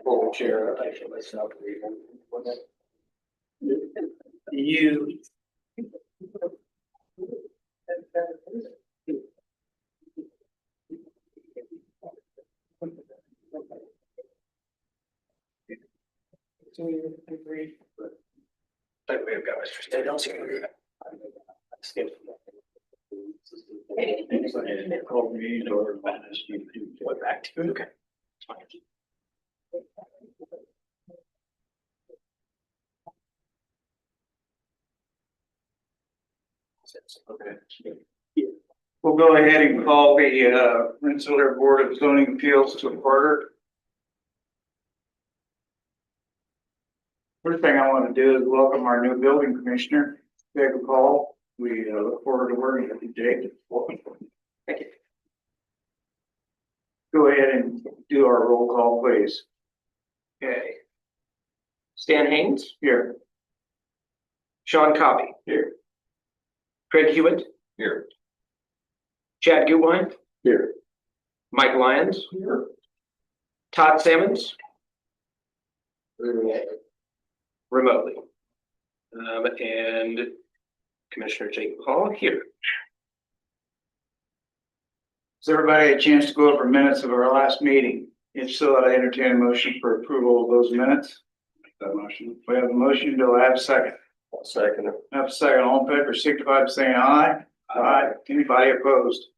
Full chair, I should myself. You. So we agree. I think we've got Mr. Stedels here. Call me or go back to. Okay. Okay. We'll go ahead and call the Rensselaer Board of Zoning Appeals to order. First thing I want to do is welcome our new building commissioner, Jacob Hall. We look forward to working with you, Jake. Welcome. Thank you. Go ahead and do our roll call, please. Okay. Stan Haynes. Here. Sean Copy. Here. Craig Hewitt. Here. Chad Gutwein. Here. Mike Lyons. Here. Todd Sammons. Remotely. And Commissioner Jacob Hall here. Has everybody had a chance to go over minutes of our last meeting? If so, I entertain a motion for approval of those minutes. Make that motion. We have a motion. Do I have a second? I'll second it. I have a second. All in favor, signify by saying aye. Aye. Anybody opposed?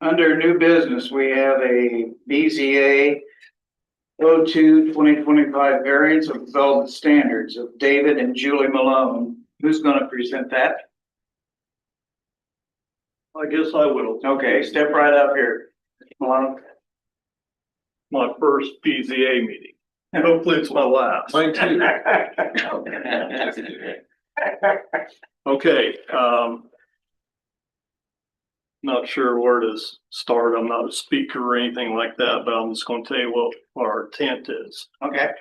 Under new business, we have a BZA 02-2025 variance of development standards of David and Julie Malone. Who's going to present that? I guess I will. Okay, step right up here. Malone. My first BZA meeting. And hopefully it's my last. Mine too. Okay. Not sure where to start. I'm not a speaker or anything like that, but I'm just going to tell you what our intent is. Okay.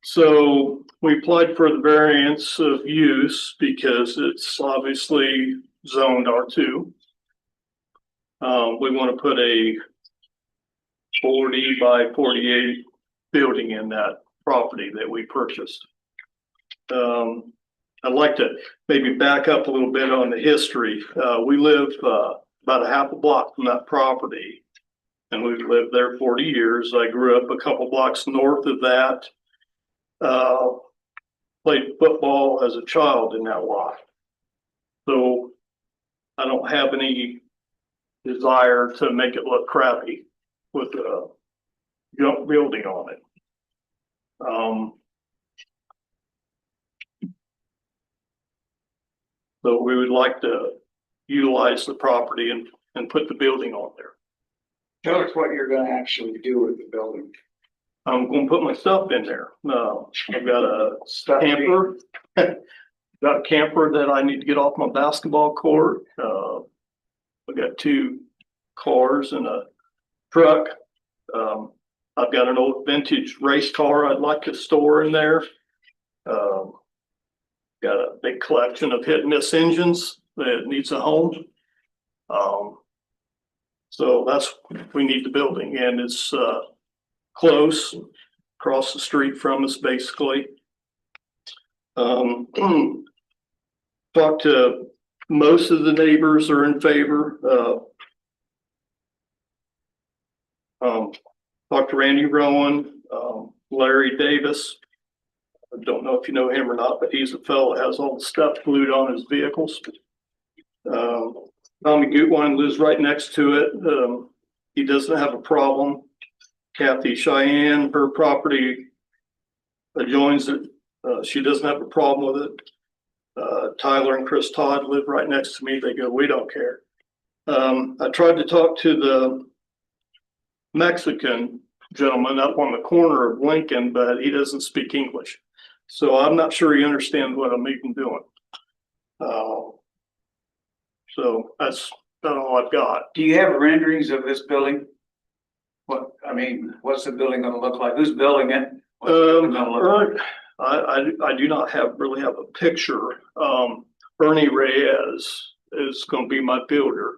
So we applied for the variance of use because it's obviously zoned R2. We want to put a 40 by 48 building in that property that we purchased. I'd like to maybe back up a little bit on the history. We live about a half a block from that property, and we've lived there 40 years. I grew up a couple blocks north of that. Played football as a child in that lot. So I don't have any desire to make it look crappy with a junk building on it. So we would like to utilize the property and put the building on there. Tell us what you're going to actually do with the building. I'm going to put my stuff in there. I've got a camper. Got a camper that I need to get off my basketball court. I've got 2 cars and a truck. I've got an old vintage race car I'd like to store in there. Got a big collection of hit and miss engines that needs a home. So that's, we need the building, and it's close, across the street from us, basically. Talked to most of the neighbors are in favor. Talked to Randy Rowan, Larry Davis. I don't know if you know him or not, but he's a fellow that has all the stuff glued on his vehicles. Tommy Gutwein lives right next to it. He doesn't have a problem. Kathy Cheyenne, her property adjoins it. She doesn't have a problem with it. Tyler and Chris Todd live right next to me. They go, we don't care. I tried to talk to the Mexican gentleman up on the corner of Lincoln, but he doesn't speak English. So I'm not sure he understands what I'm even doing. So that's about all I've got. Do you have renderings of this building? What's the building gonna look like? Who's building it? What's the building gonna look like? I do not really have a picture. Ernie Reyes is gonna be my builder.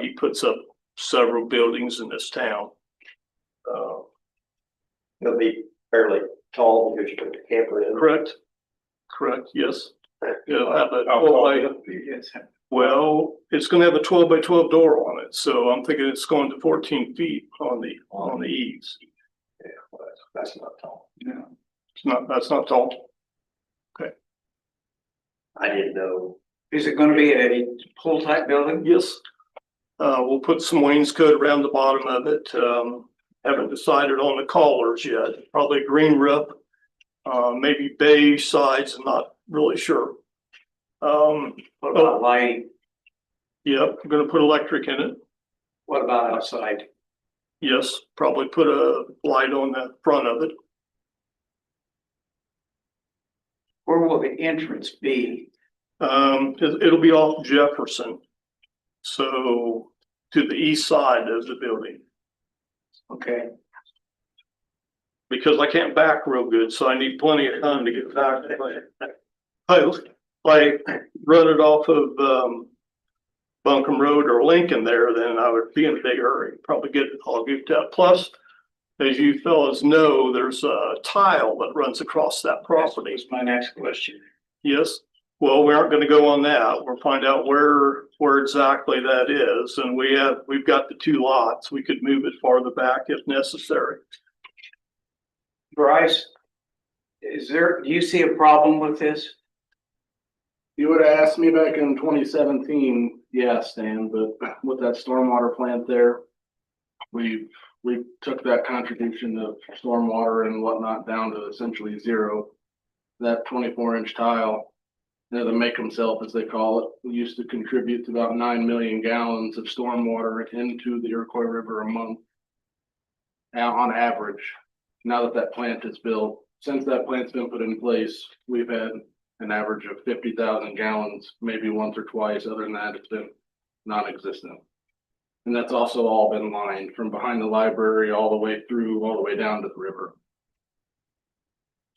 He puts up several buildings in this town. It'll be fairly tall because you put the camper in. Correct, yes. It'll have a Oh, 12 by, yes. well, it's gonna have a 12 by 12 door on it, so I'm thinking it's going to 14 feet on the eaves. Yeah, well, that's not tall. No. That's not tall. I didn't know. Is it gonna be a pool type building? Yes. We'll put some wainscot around the bottom of it. Haven't decided on the colors yet. Probably green roof, maybe beige sides. I'm not really sure. What about lighting? Yep, I'm gonna put electric in it. What about outside? Yes, probably put a light on the front of it. Where will the entrance be? It'll be off Jefferson. So to the east side of the building, Okay, because I can't back real good, so I need plenty of time to get back. I run it off of Buncombe Road or Lincoln there, then I would be in a big hurry, probably get it all goofed up. Plus, as you fellas know, there's a tile that runs across that property. that's my next question. Yes, well, we aren't gonna go on that. We'll find out where exactly that is, and we've got the two lots. We could move it farther back if necessary. Bryce, do you see a problem with this? You would have asked me back in 2017, yeah, Stan, but with that stormwater plant there, we took that contribution of stormwater and whatnot down to essentially zero. That 24-inch tile, the make himself as they call it, we used to contribute to about 9 million gallons of stormwater into the Iroquois River a month. Now on average, now that plant is built, since that plant's been put in place, we've had an average of 50,000 gallons, maybe once or twice. Other than that, it's been non-existent. And that's also all been lined from behind the library all the way down to the river.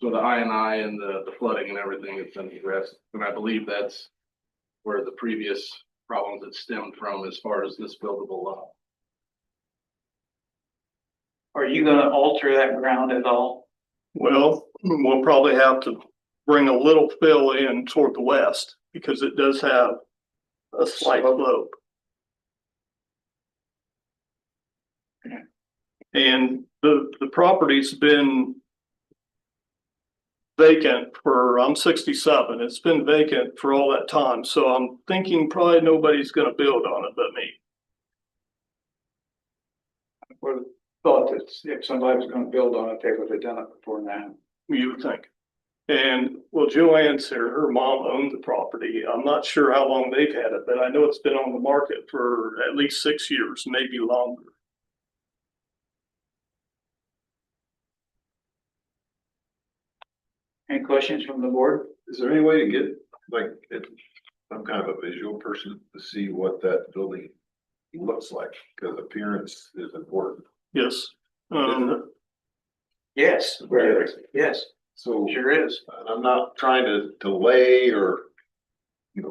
So the I&I and the flooding and everything has been addressed. And I believe that's where the previous problems had stemmed from as far as this buildable lot. Are you gonna alter that ground at all? Well, we'll probably have to bring a little fill in toward the west because it does have a slight slope. And the property's been vacant I'm 67. It's been vacant for all that time. So I'm thinking probably nobody's gonna build on it but me. I would have thought that if somebody was gonna build on it, they would have done it before now. You would think. And well, Joanne's here, her mom owned the property. I'm not sure how long they've had it, but I know it's been on the market for at least 6 years, maybe longer. Any questions from the board? Is there any way to get some kind of a visual person to see what that building looks like? Because appearance is important. Yes. Yes, Right. yes, So sure is. I'm not trying to delay or,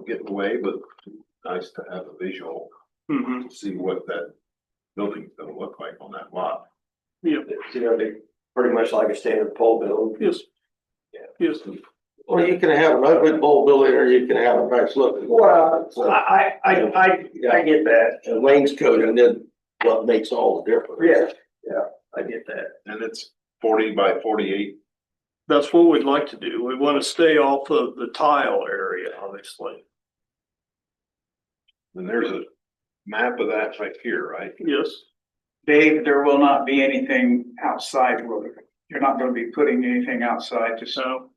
get in the way, but it's nice to have a visual Mhm. to see what that building's gonna look like on that lot. Yeah. It's gonna be pretty much like a standard pole build. Yes. Yes. Well, you can have an ugly pole building or you can have a nice looking. Well, I get that. And wainscoting then what makes all the difference. Yeah, I get that. And it's 40 by 48. That's what we'd like to do. We want to stay off of the tile area, obviously. And there's a map of that right here, right? Yes. Dave, there will not be anything outside, will there? You're not gonna be putting anything outside, just, So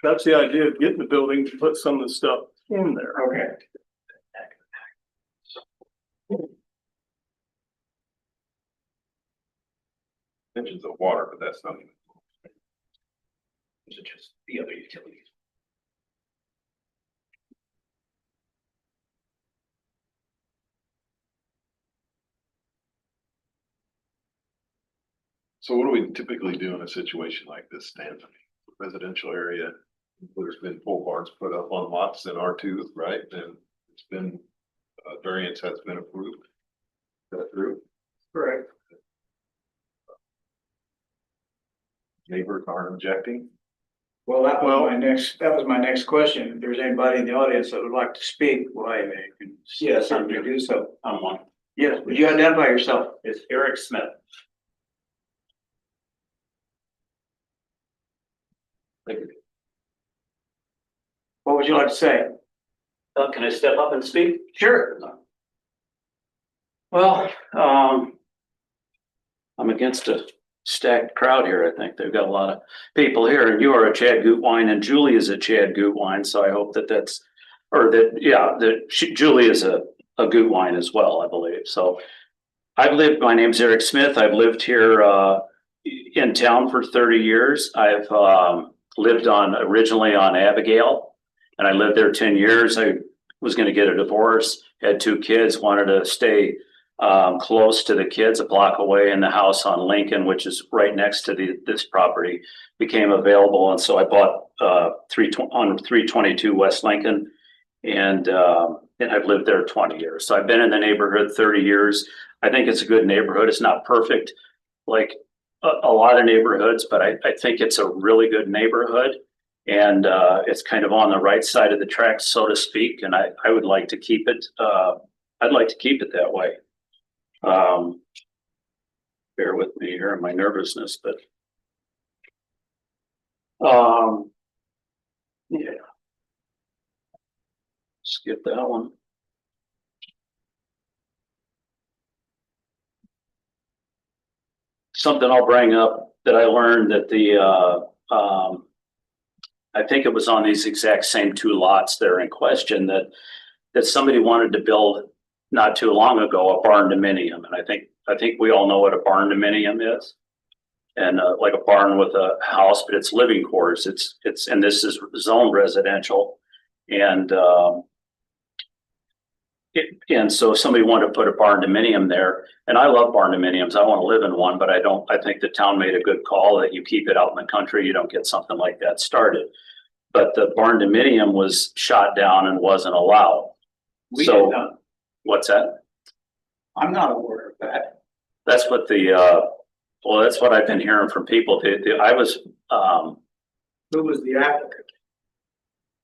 that's the idea of getting the building to put some of the stuff in there. okay. Mentions of water, but that's not even. These are just the other utilities. So what do we typically do in a situation like this, Stan? Residential area, there's been pole barns put up on lots in R2, right? And it's been, variance has been approved. Is that true? Correct. Neighbors aren't objecting? Well, that was my next question. If there's anybody in the audience that would like to speak, why, you can certainly do so. I'm one. Yes, would you identify yourself? It's Eric Smith. What would you like to say? Can I step up and speak? Sure. Well, I'm against a stacked crowd here. I think they've got a lot of people here, and you are a Chad Gutwein, and Julie is a Chad Gutwein. So I hope that Julie is a Gutwein as well, I believe. So my name's Eric Smith. I've lived here in town for 30 years. I've lived originally on Abigail, and I lived there 10 years. I was going to get a divorce, had 2 kids, wanted to stay close to the kids, a block away, and the house on Lincoln, which is right next to this property, became available. And so I bought 322 West Lincoln, and I've lived there 20 years. So I've been in the neighborhood 30 years. I think it's a good neighborhood. It's not perfect like a lot of neighborhoods, but I think it's a really good neighborhood. And it's kind of on the right side of the tracks, so to speak. And I would like to keep it. I'd like to keep it that way. Bear with me here in my nervousness, but yeah. Skip that one. Something I'll bring up that I learned that I think it was on these exact same 2 lots that are in question that somebody wanted to build not too long ago, a barn dominium. And I think we all know what a barn dominium is. And like a barn with a house, but it's living quarters. And this is zoned residential. And so somebody wanted to put a barn dominium there. And I love barn dominiums. I want to live in one, but I think the town made a good call that you keep it out in the country. You don't get something like that started. But the barn dominium was shot down and wasn't allowed. What's that? I'm not aware of that. That's what that's what I've been hearing from people. I was, Who was the applicant?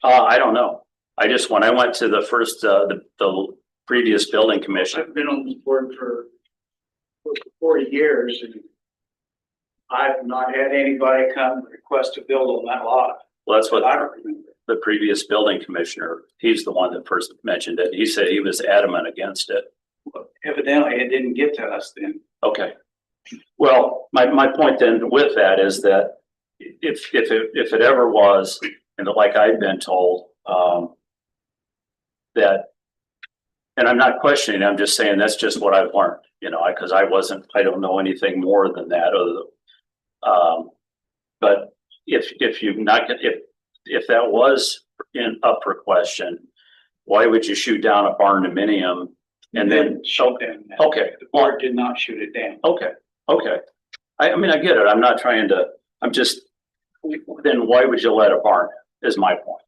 I don't know. When I went to the first, the previous building commission. I've been on this board for 40 years, and I've not had anybody come request to build on that lot. Well, that's what I don't remember. The previous building commissioner, he's the one that first mentioned it. He said he was adamant against it. Evidently, it didn't get to us then. Okay. Well, my point then with that is that if it ever was, and like I've been told, that, and I'm not questioning, I'm just saying that's just what I've learned, because I don't know anything more than that. But if that was up for question, why would you shoot down a barn dominium and then shoot down? Okay, the board did not shoot it down. Okay. I mean, I get it. I'm not trying to. Then why would you let a barn? Is my point.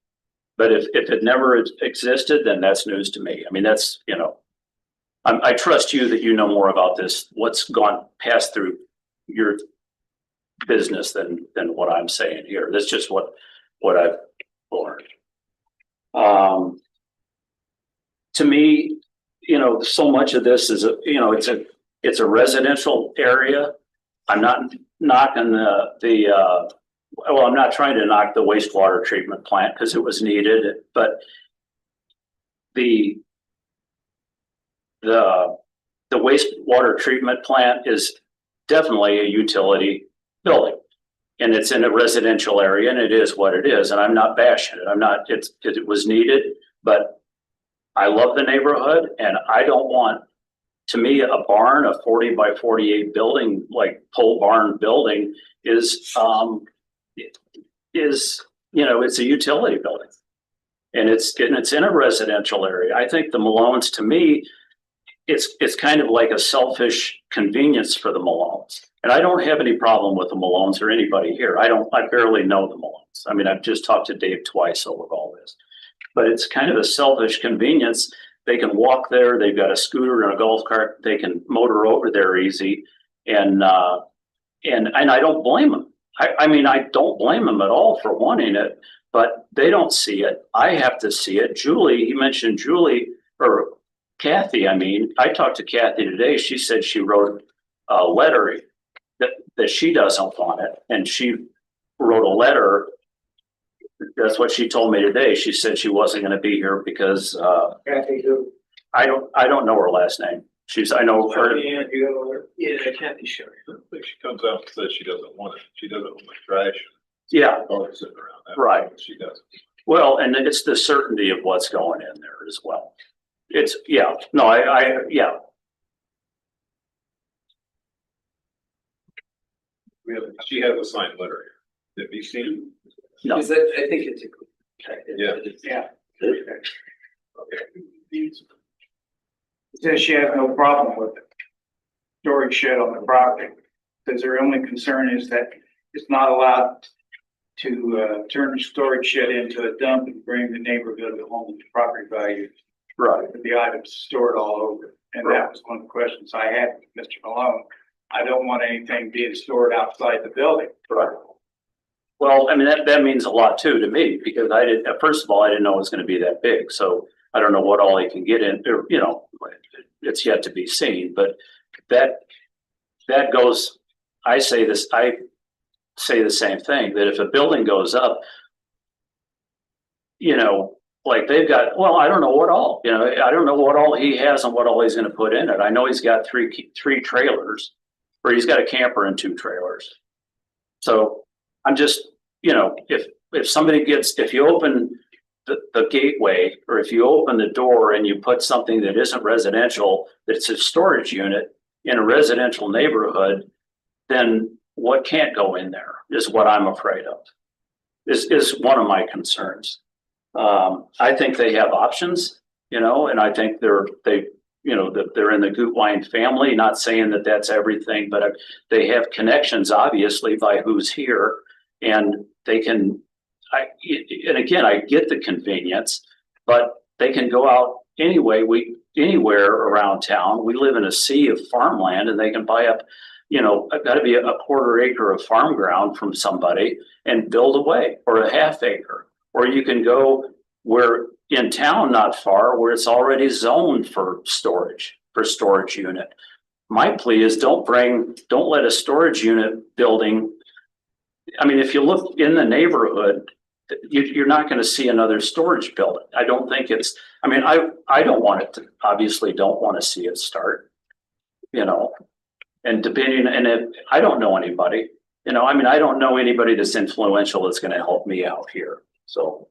But if it never existed, then that's news to me. I mean, that's I trust you that you know more about this. What's passed through your business than what I'm saying here. That's just what I've learned. To me, so much of this is it's a residential area. I'm not knocking I'm not trying to knock the wastewater treatment plant because it was needed, but the wastewater treatment plant is definitely a utility building, and it's in a residential area, and it is what it is. And I'm not bashing it. It was needed, but I love the neighborhood, and I don't want, to me, a barn, a 40 by 48 building, like pole barn building is it's a utility building, and it's in a residential area. I think the Malones, to me, it's kind of like a selfish convenience for the Malones. And I don't have any problem with the Malones or anybody here. I barely know the Malones. I mean, I've just talked to Dave twice over all this, but it's kind of a selfish convenience. They can walk there. They've got a scooter and a golf cart. They can motor over there easy. And I don't blame them. I mean, I don't blame them at all for wanting it, but they don't see it. I have to see it. Julie, he mentioned Julie or Kathy. I mean, I talked to Kathy today. She said she wrote a letter that she doesn't want it. And she wrote a letter. That's what she told me today. She said she wasn't going to be here because Kathy, who? I don't know her last name. I know her. Yeah, Kathy, sure. I think she comes out and says she doesn't want it. She doesn't want the trash. Yeah, All sitting around. That's right. what she doesn't. well, and it's the certainty of what's going in there as well. It's, yeah, no, yeah. She has a signed letter here. Have you seen No, I think it's Yeah. Yeah. it? Says she has no problem with it. Storage shed on the property. Because their only concern is that it's not allowed to turn the storage shed into a dump and bring the neighborhood home with the property value. right, The items stored all over. And that was one of the questions I had with Mr. Malone. I don't want anything being stored outside the building. right. Well, I mean, that means a lot too to me, because first of all, I didn't know it was going to be that big. So I don't know what all he can get in, or, it's yet to be seen, but that goes, I say the same thing, that if a building goes up, like they've got, well, I don't know what all, I don't know what all he has and what all he's going to put in it. I know he's got three trailers, or he's got a camper and 2 trailers. So I'm just, if somebody if you open the gateway, or if you open the door and you put something that isn't residential, that's a storage unit in a residential neighborhood, then what can't go in there is what I'm afraid of, is one of my concerns. I think they have options, and I think they're in the Gutwein family, not saying that that's everything, but they have connections, obviously, by who's here, and they can, and again, I get the convenience, but they can go out anywhere around town. We live in a sea of farmland, and they can buy up, got to be a 1/4 acre of farm ground from somebody and build away, or a 1/2 acre. Or you can go where in town, not far, where it's already zoned for storage unit. My plea is don't let a storage unit building. I mean, if you look in the neighborhood, you're not going to see another storage building. I don't think it's, I mean, I don't want it to, obviously don't want to see it start, and depending, and if I don't know anybody, I don't know anybody that's influential that's going to help me out here. So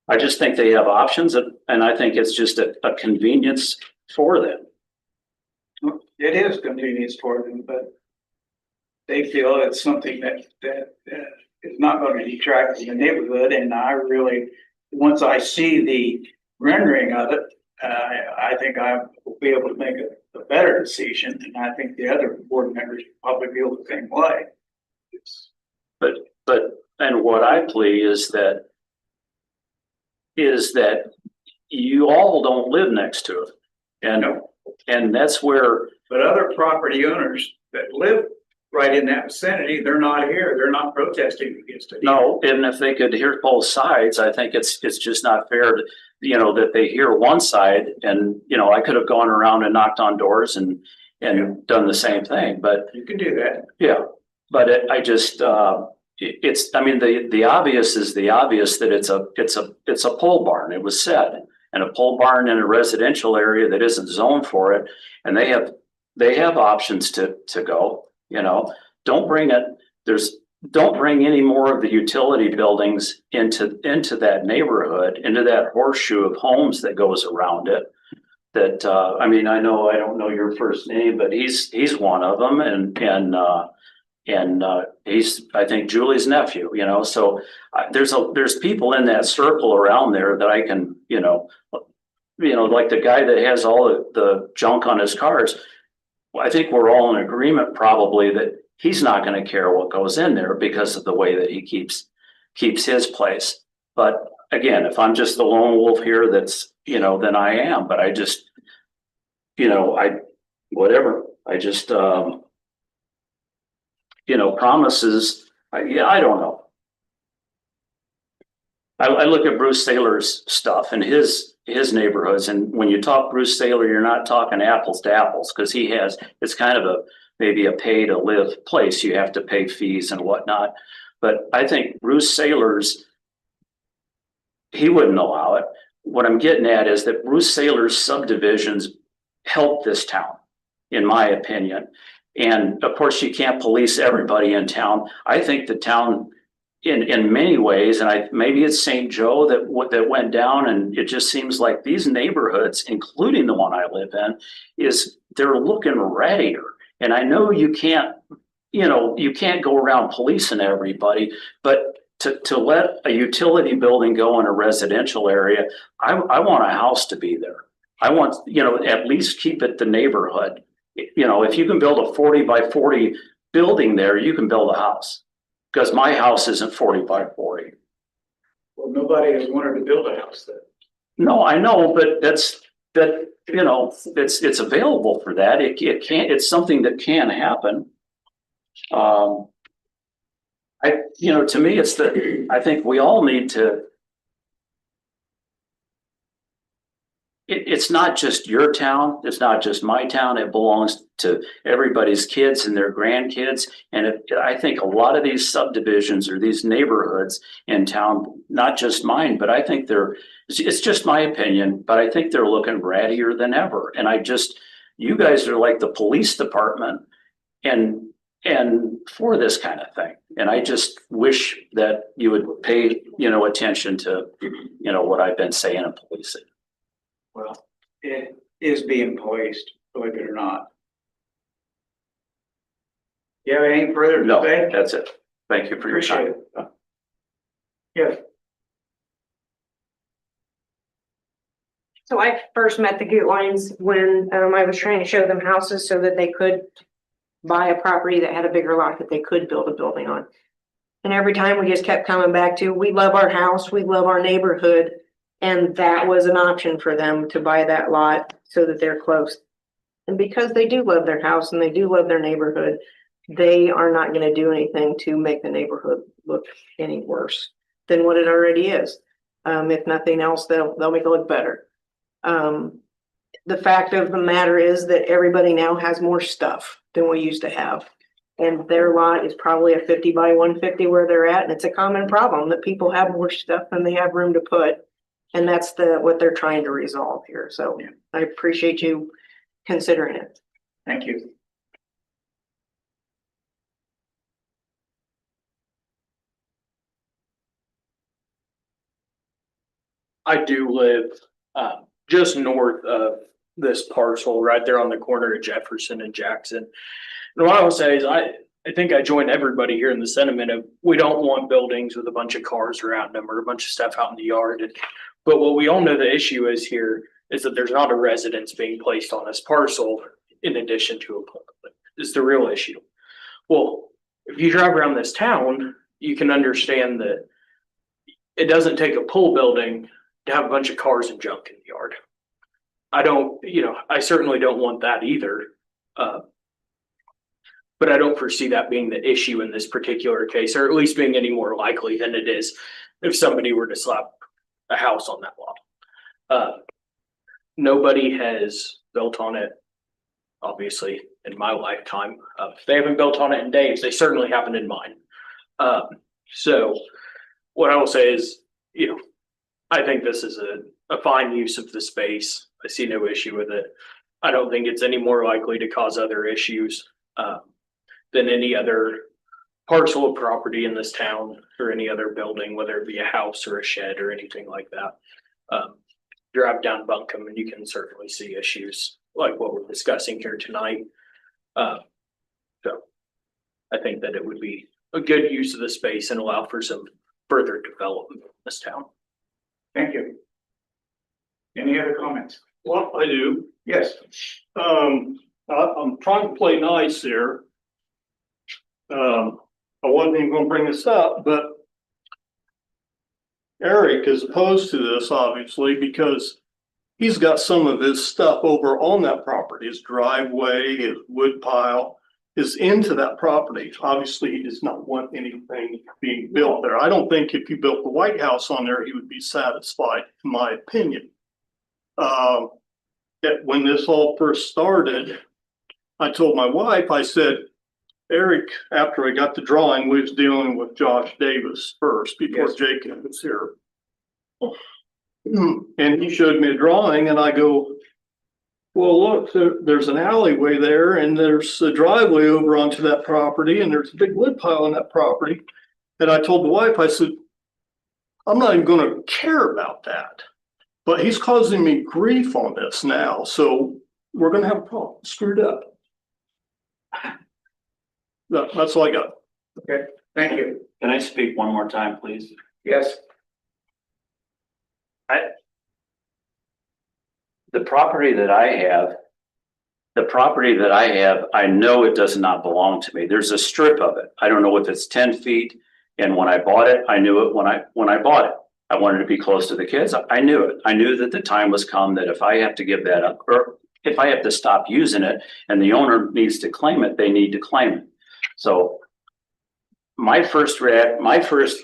I just think they have options, and I think it's just a convenience for them. It is convenience for them, but they feel it's something that is not going to detract from the neighborhood. And I really, once I see the rendering of it, I think I will be able to make a better decision. And I think the other board members probably feel the same way. And what I plea is that you all don't live next to it. And that's where. But other property owners that live right in that vicinity, they're not here. They're not protesting against it. No, and if they could hear both sides, I think it's just not fair to, that they hear one side, and, I could have gone around and knocked on doors and done the same thing, but. You can do that. Yeah, but the obvious is the obvious, that it's a pole barn. It was said, and a pole barn in a residential area that isn't zoned for it, and they have options to go. Don't bring any more of the utility buildings into that neighborhood, into that horseshoe of homes that goes around it. That I don't know your first name, but he's one of them, and he's, I think, Julie's nephew. So there's people in that circle around there that I can you know, like the guy that has all the junk on his cars, I think we're all in agreement probably that he's not gonna care what goes in there because of the way that he keeps his place. But again, if I'm just the lone wolf here, that's, you know, then I am, but I just, you know, whatever, I just, you know, promises, yeah, I don't know. I look at Bruce Saylor's stuff and his neighborhoods, and when you talk Bruce Saylor, you're not talking apples to apples, because it's kind of maybe a pay to live place. You have to pay fees and whatnot. But I think Bruce Saylor's, he wouldn't allow it. What I'm getting at is that Bruce Saylor's subdivisions help this town, in my opinion. And of course, you can't police everybody in town. I think the town, in many ways, and maybe it's St. Joe that went down, and it just seems like these neighborhoods, including the one I live in, they're looking rattier. And I know you can't go around policing everybody, but to let a utility building go in a residential area, I want a house to be there. I want, you know, at least keep it the neighborhood. You know, if you can build a 40 by 40 building there, you can build a house. Because my house isn't 40 by 40. Well, nobody has wanted to build a house there. No, I know, but you know, it's available for that. It's something that can happen. You know, to me, I think we all need to, it's not just your town. It's not just my town. It belongs to everybody's kids and their grandkids. And I think a lot of these subdivisions or these neighborhoods in town, not just mine, but I think it's just my opinion, but I think they're looking rattier than ever. And you guys are like the police department and for this kind of thing. And I just wish that you would pay, you know, attention to, you know, what I've been saying in policing. Well, it is being policed, believe it or not. You have anything further to No, say? that's it. Thank you for your Appreciate time. it. Yes. So I first met the Gutlines when I was trying to show them houses so that they could buy a property that had a bigger lot that they could build a building on. And every time we just kept coming back to, we love our house, we love our neighborhood. And that was an option for them to buy that lot so that they're close. And because they do love their house and they do love their neighborhood, they are not going to do anything to make the neighborhood look any worse than what it already is. If nothing else, they'll make it look better. The fact of the matter is that everybody now has more stuff than we used to have. And their lot is probably a 50 by 150 where they're at. And it's a common problem that people have more stuff than they have room to put. And that's what they're trying to resolve here. So yeah, I appreciate you considering it. Thank you. I do live just north of this parcel, right there on the corner of Jefferson and Jackson. And what I will say is I think I join everybody here in the sentiment of we don't want buildings with a bunch of cars around them or a bunch of stuff out in the yard. But what we all know the issue is here is that there's not a residence being placed on this parcel in addition to a pool. Is the real issue. Well, if you drive around this town, you can understand that it doesn't take a pool building to have a bunch of cars and junk in the yard. I certainly don't want that either. But I don't foresee that being the issue in this particular case, or at least being any more likely than it is if somebody were to slap a house on that lot. Nobody has built on it, obviously, in my lifetime. If they haven't built on it in Dave's, they certainly haven't in mine. So what I will say is, I think this is a fine use of the space. I see no issue with it. I don't think it's any more likely to cause other issues than any other parcel of property in this town or any other building, whether it be a house or a shed or anything like that. Drive down Buncombe and you can certainly see issues like what we're discussing here tonight. So I think that it would be a good use of the space and allow for some further development in this town. Thank you. Any other comments? Well, I do. Yes. I'm trying to play nice here. I wasn't even gonna bring this up, but Eric is opposed to this, obviously, because he's got some of his stuff over on that property. His driveway, his wood pile is into that property. Obviously, he does not want anything being built there. I don't think if you built the White House on there, he would be satisfied, in my opinion. That when this all first started, I told my wife, I said, Eric, after I got the drawing, we was dealing with Josh Davis first before Yes. Jacob was here. And he showed me a drawing and I go, well, look, there's an alleyway there and there's a driveway over onto that property and there's a big wood pile on that property. And I told the wife, I said, I'm not even gonna care about that. But he's causing me grief on this now, so we're gonna have a problem. Screwed up. That's all I got. Okay, thank you. Can I speak one more time, please? Yes. The property that I have, I know it does not belong to me. There's a strip of it. I don't know if it's 10 feet. And when I bought it, I knew it when I bought it. I wanted to be close to the kids. I knew it. I knew that the time was come that if I have to give that up or if I have to stop using it and the owner needs to claim it, they need to claim it. So my first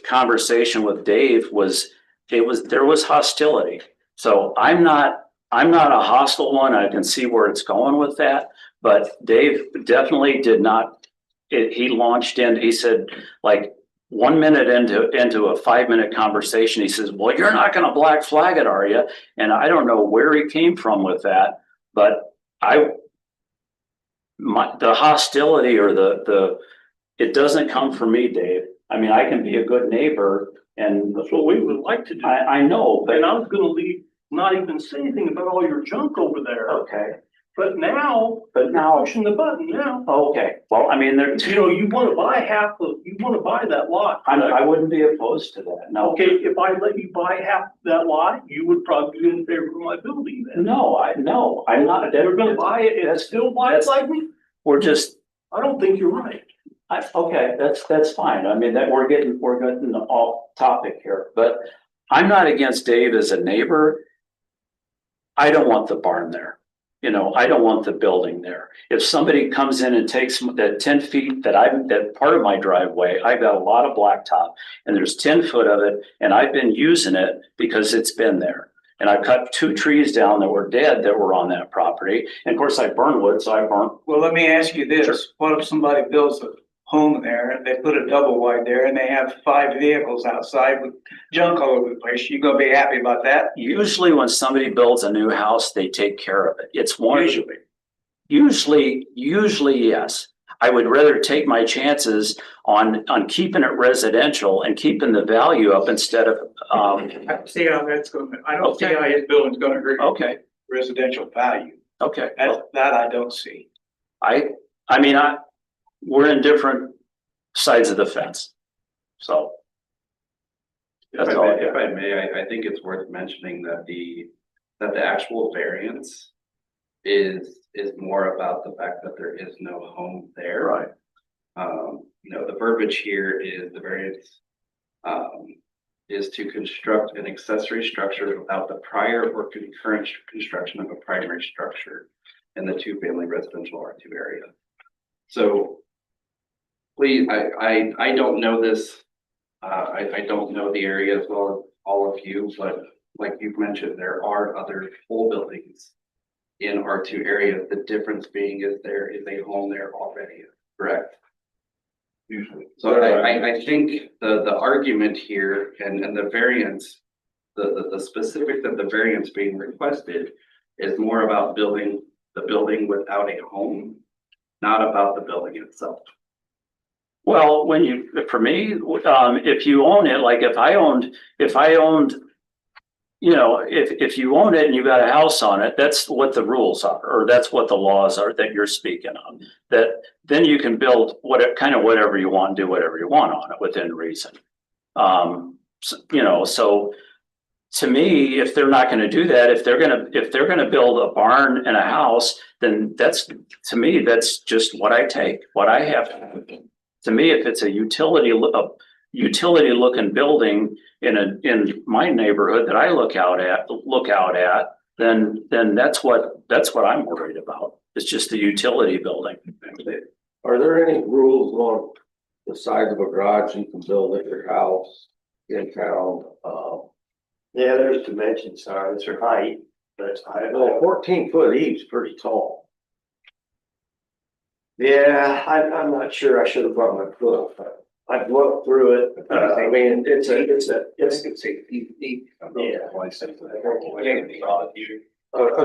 conversation with Dave was, there was hostility. So I'm not a hostile one. I can see where it's going with that, but Dave definitely did not, he launched in, he said like 1 minute into a 5-minute conversation, he says, well, you're not going to black flag it, are you? And I don't know where he came from with that, but the hostility or it doesn't come from me, Dave. I mean, I can be a good neighbor and That's what we would like to do. I know, but And I was gonna leave, not even say anything about all your junk over there. okay, But now, pushing the button now. okay. Well, I mean, You know, you wanna buy you wanna buy that lot. I wouldn't be opposed to that. No. Okay, if I let you buy half that lot, you would probably be in favor of my building then. No, I'm not. You're gonna buy it and still buy it like me? We're just, I don't think you're right. okay, that's fine. I mean, that we're getting off topic here, but I'm not against Dave as a neighbor. I don't want the barn there. You know, I don't want the building there. If somebody comes in and takes that 10 feet that part of my driveway, I've got a lot of blacktop and there's 10 foot of it and I've been using it because it's been there. And I cut 2 trees down that were dead that were on that property. And of course I burn wood, so I burnt. Well, let me ask you this. Sure. What if somebody builds a home there and they put a double wide there and they have 5 vehicles outside with junk all over the place? You gonna be happy about that? Usually when somebody builds a new house, they take care of it. It's one. Usually, yes. I would rather take my chances on keeping it residential and keeping the value up instead of, I see how that's gonna, I don't see Okay. how his building's gonna hurt okay, residential value. okay. That I don't see. I mean, we're in different sides of the fence. So. That's all. If I may, I think it's worth mentioning that the actual variance is more about the fact that there is no home there. Right. You know, the verbiage here is the variance is to construct an accessory structure without the prior or concurrent construction of a primary structure in the 2-family residential R2 area. So please, I don't know this. I don't know the area as well as all of you, but like you've mentioned, there are other full buildings in R2 areas. The difference being is there is a home there already, correct? Usually. So I think the argument here and the variance, the specifics of the variance being requested is more about building the building without a home, not about the building itself. Well, for me, if you own it, like if I owned, you know, if you own it and you got a house on it, that's what the rules are, or that's what the laws are that you're speaking of. That then you can build whatever you want, do whatever you want on it within reason. You know, so to me, if they're not gonna do that, if they're gonna build a barn and a house, then that's, to me, that's just what I take, what I have. To me, if it's a utility looking building in my neighborhood that I look out at, then that's what I'm worried about. It's just the utility building. Are there any rules on the size of a garage you can build at your house in town? Yeah, there's dimension size or height, but Well, 14-foot eaves pretty tall. Yeah, I'm not sure. I should have brought my book. I've looked through it. I mean, it's A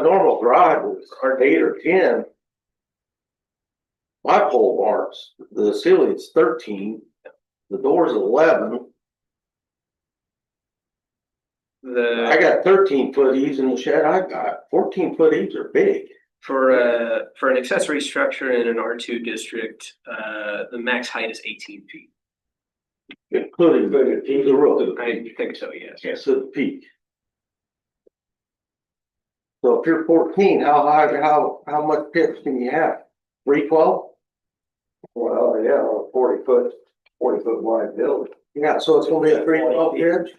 normal garage is 8 or 10. My pole barns, the ceiling's 13, the door's 11. I got 13-foot eaves in the shed. I got 14-foot eaves are big. For an accessory structure in an R2 district, the max height is 18 feet. Including the roof. I think so, yes. Yes, to the peak. So if you're 14, how high, how much pitch can you have? 312? well, yeah, on a 40 foot wide building. Yeah, so it's gonna be a 312 pitch?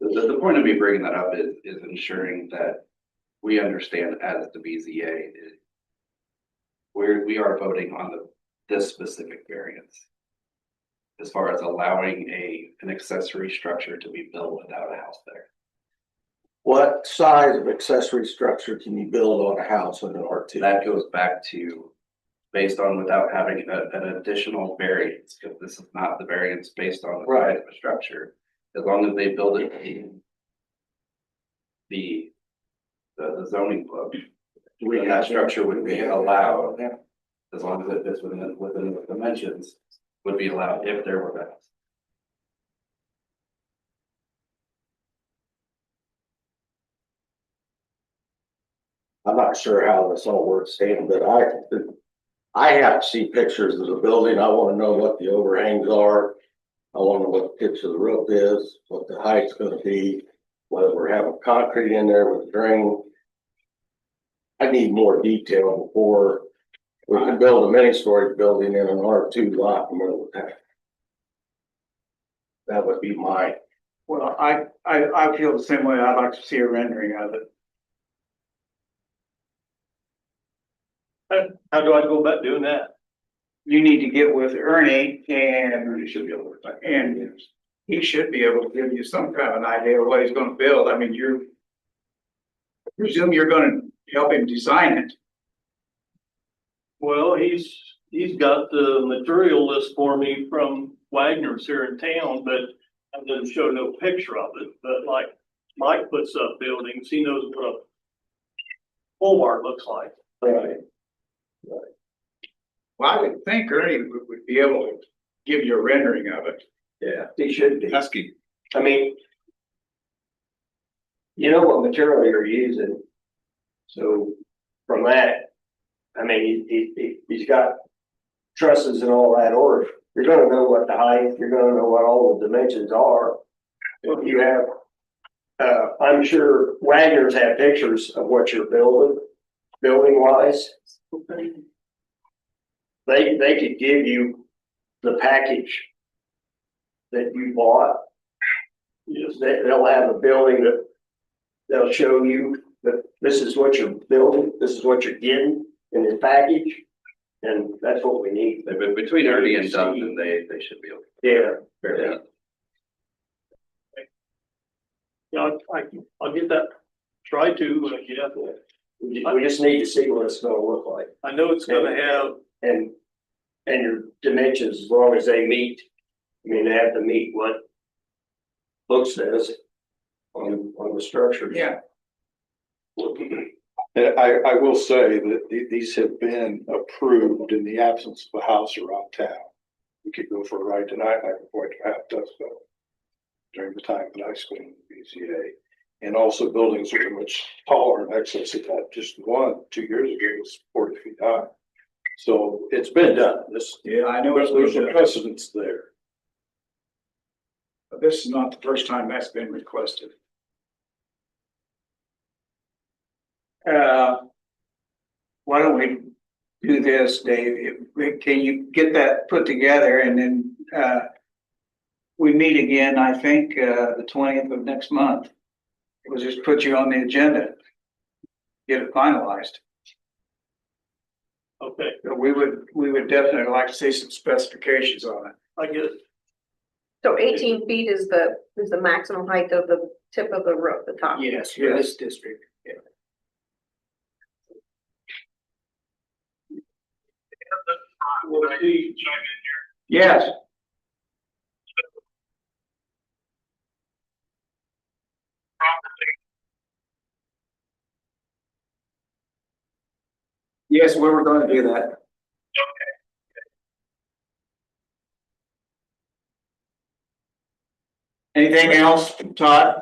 The point of me bringing that up is ensuring that we understand as the BZA is we are voting on this specific variance as far as allowing an accessory structure to be built without a house there. What size of accessory structure can you build on a house in an R2? That goes back to based on without having an additional variance, because this is not the variance based on the size of a structure. As long as they build it in the zoning book, that structure would be allowed, as long as it fits within the dimensions, would be allowed if there were that. I'm not sure how this all works, Stan, but I have to see pictures of the building. I want to know what the overhangs are. I want to know what the pitch of the roof is, what the height's going to be, whether we're having concrete in there with a drain. I need more detail before we can build a mini-story building in an R2 lot in the middle of town. That would be my. Well, I feel the same way. I'd like to see a rendering of it. How do I go about doing that? You need to get with Ernie and You should be able to. And he should be able to give you some kind of an idea of what he's gonna build. I mean, I presume you're gonna help him design it. Well, he's got the material list for me from Wagner's here in town, but I didn't show no picture of it. But like Mike puts up buildings, he knows what a pole barn looks like. Right. Well, I would think Ernie would be able to give you a rendering of it. Yeah, he should be. Husky. I mean, you know what material you're using. So from that, I mean, he's got trusses and all that, or you're gonna know what the height, you're gonna know what all the dimensions are. If you have, I'm sure Wagner's have pictures of what you're building wise. They could give you the package that you bought. Yes, they'll have a building that they'll show you that this is what you're building, this is what you're getting in this package, and that's what we need. But between Ernie and Dustin, they should be able to. Yeah. Yeah, I'll get that, try to, yeah. We just need to see what it's gonna look like. I know it's gonna have. And your dimensions, as long as they meet, I mean, they have to meet what looks says on the structure. Yeah. And I will say that these have been approved in the absence of a house around town. We could go for a ride tonight, I could point to half dozen during the time that I spent in the BZA. And also buildings that are much taller in excess of that. Just one, 2 years ago was 40 feet high. So it's been done. Yeah, I know. There's a precedence there. this is not the first time that's been requested. Why don't we do this, Dave? Can you get that put together and then, we meet again, I think, the 20th of next month. We'll just put you on the agenda. Get it finalized. Okay, We would definitely like to see some specifications on it. I get it. So 18 feet is the maximum height of the tip of the roof, the top. Yes, for this district. Yeah. Yes. Yes, we were going to do that. Anything else, Todd?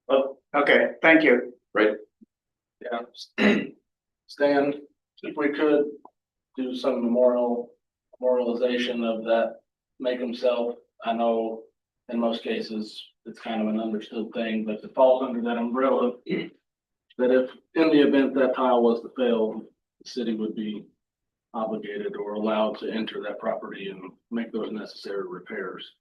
Oh, okay, thank you. Yeah. Stan, if we could do some memorialization of that, make himself, I know in most cases, it's kind of an understood thing, but it falls under that umbrella. That if, in the event that tile was to fail, the city would be obligated or allowed to enter that property and make those necessary repairs.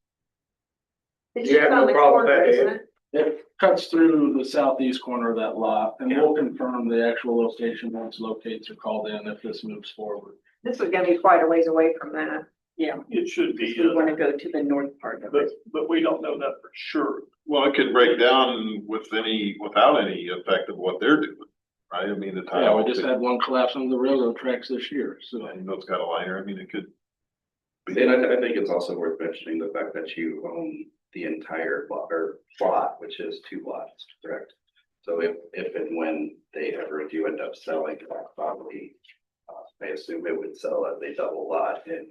It's Yeah, just no on the problem with corner, that, isn't it? It cuts through the southeast corner of that lot, and we'll confirm the actual location once locates are called in if this moves forward. This is gonna be quite a ways away from that. Yeah. It should be, We wanna go to the north part of it. but we don't know that for sure. Well, it could break down without any effect of what they're doing, right? I mean, the tile. Yeah, we just had one collapse on the railroad tracks this year, so. And it's got a liner, I mean, it could. And I think it's also worth mentioning the fact that you own the entire plot, which is 2 lots, correct? So if and when they ever do end up selling that property, I assume it would sell as a double lot, and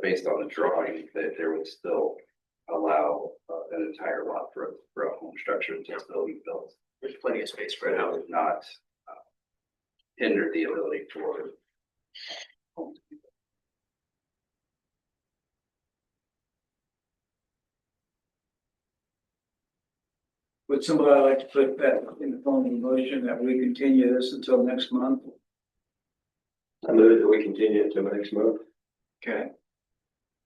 based on the drawing, that there would still allow an entire lot for a home structure to still be built. There's plenty of space for But it it out. would not hinder the ability for homes to be built. Would somebody like to put that in the form of a motion that we continue this until next month? I move that we continue it to next month. Okay,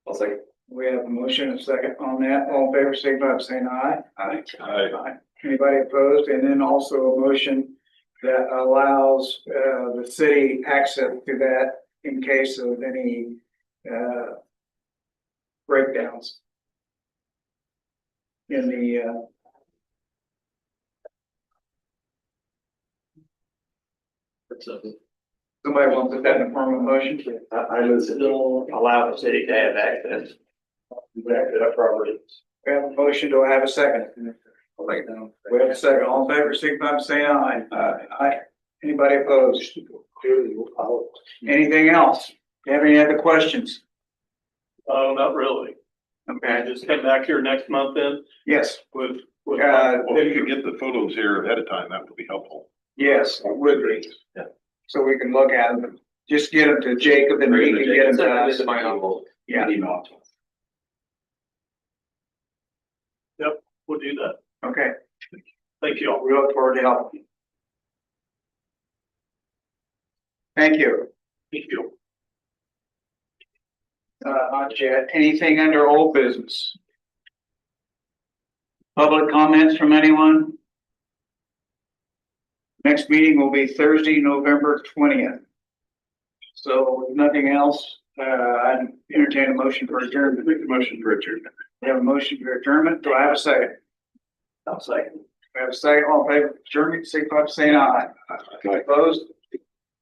I'll second. we have a motion and a second on that. All in favor, signify by saying aye. Aye. Aye. Anybody opposed? And then also a motion that allows the city access to that in case of any breakdowns in the somebody wants to put that in the form of a motion? I move that we allow the city to have access back to that property. We have a motion. Do I have a second? We have a second. All in favor, signify by saying aye. Aye. Anybody opposed? Anything else? Do you have any other questions? Oh, not really. Okay, Just come back here next month then yes, with. Well, if you could get the photos here ahead of time, that would be helpful. yes, I would be. So we can look at them. Just get them to Jacob and he can get them to us. My uncle. Yeah. Email. We'll do that. Okay, Thank you all. we look forward to helping. Thank you. Thank you. Not yet. Anything under old business? Public comments from anyone? Next meeting will be Thursday, November 20th. So if nothing else, I entertain a motion for adjournment. Make the motion for adjournment. We have a motion for adjournment. Do I have a second? I'll second. We have a second. All in favor of adjournment, signify by saying aye. Opposed?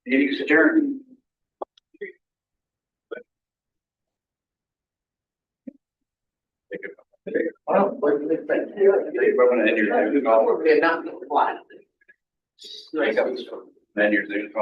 Meeting is adjourned. I'm gonna end your. Then your Zoom call.